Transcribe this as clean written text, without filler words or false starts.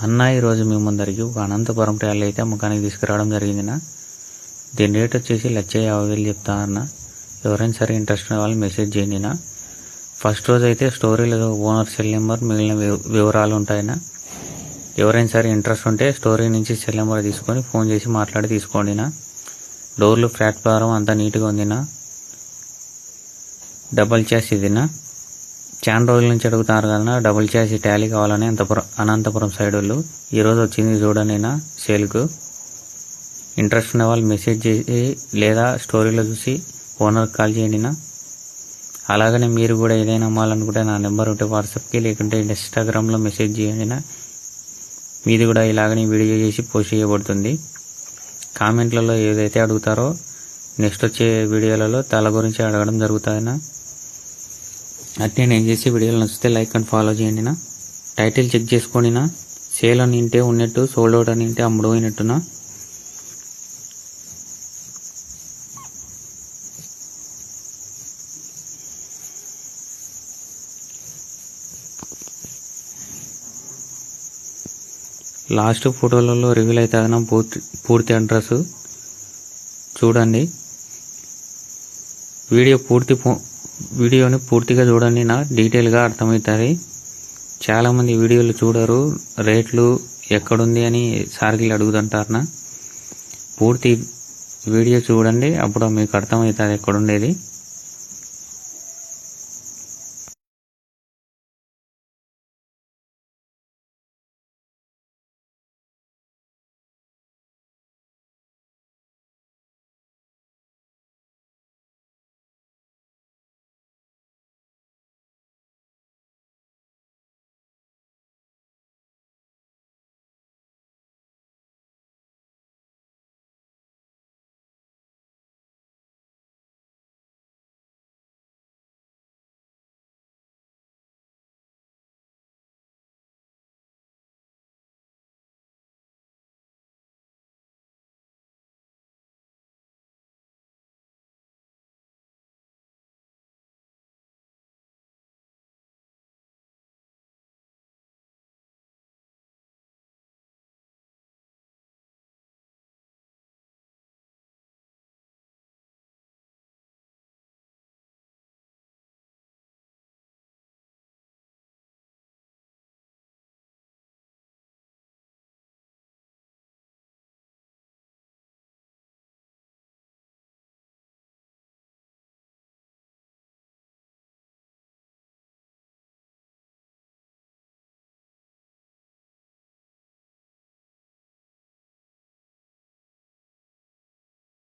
అన్న ఈరోజు మీ ముందరికి ఒక అనంతపురం ట్రాలీ అయితే అమ్మకానికి తీసుకురావడం జరిగిందినా. దీని రేట్ వచ్చేసి 1,50,000 చెప్తా అన్న. ఎవరైనా సరే ఇంట్రెస్ట్ ఉన్న వాళ్ళు మెసేజ్ చేయండినా. ఫస్ట్ రోజు అయితే స్టోరీలో ఓనర్ సెల్ నెంబర్ మిగిలిన వివరాలు ఉంటాయినా. ఎవరైనా సరే ఇంట్రెస్ట్ ఉంటే స్టోరీ నుంచి సెల్ నెంబర్ తీసుకొని ఫోన్ చేసి మాట్లాడి తీసుకోండినా. డోర్లు ప్లాట్ఫారం అంతా నీట్గా ఉందినా. డబల్ చాస్ ఇదినా. చాలా రోజుల నుంచి అడుగుతున్నారు కదా డబుల్ చాస్ ట్యాలీ కావాలని అనంతపురం సైడ్ వాళ్ళు. ఈరోజు వచ్చింది చూడండినా సేల్కు. ఇంట్రెస్ట్ ఉన్న వాళ్ళు మెసేజ్ చేసి లేదా స్టోరీలో చూసి ఓనర్కి కాల్ చేయండినా. అలాగనే మీరు కూడా ఏదైనా అమ్మాలనుకుంటే నా నెంబర్ ఉంటే వాట్సాప్కి లేకుంటే ఇన్స్టాగ్రామ్లో మెసేజ్ చేయండినా. మీది కూడా ఇలాగనే వీడియో చేసి పోస్ట్ చేయబడుతుంది. కామెంట్లలో ఏదైతే అడుగుతారో నెక్స్ట్ వచ్చే వీడియోలలో తల గురించి అడగడం జరుగుతుందినా. అట్నే నేను చేసే వీడియోలు నచ్చితే లైక్ అండ్ ఫాలో చేయండినా. టైటిల్ చెక్ చేసుకోండినా. సేల్ అని ఇంటే ఉన్నట్టు, సోల్డ్ అవుట్ అని ఇంటే అమ్ముడు పోయినట్టునా. లాస్ట్ ఫోటోలలో రివీల్ అయితే పూర్తి అడ్రస్ చూడండి. వీడియోని పూర్తిగా చూడండి నా డీటెయిల్గా అర్థమవుతుంది. చాలామంది వీడియోలు చూడరు, రేట్లు ఎక్కడుంది అని సార్కి అడుగుతుంటారు నా. పూర్తి వీడియో చూడండి, అప్పుడు మీకు అర్థమవుతుంది ఎక్కడుండేది.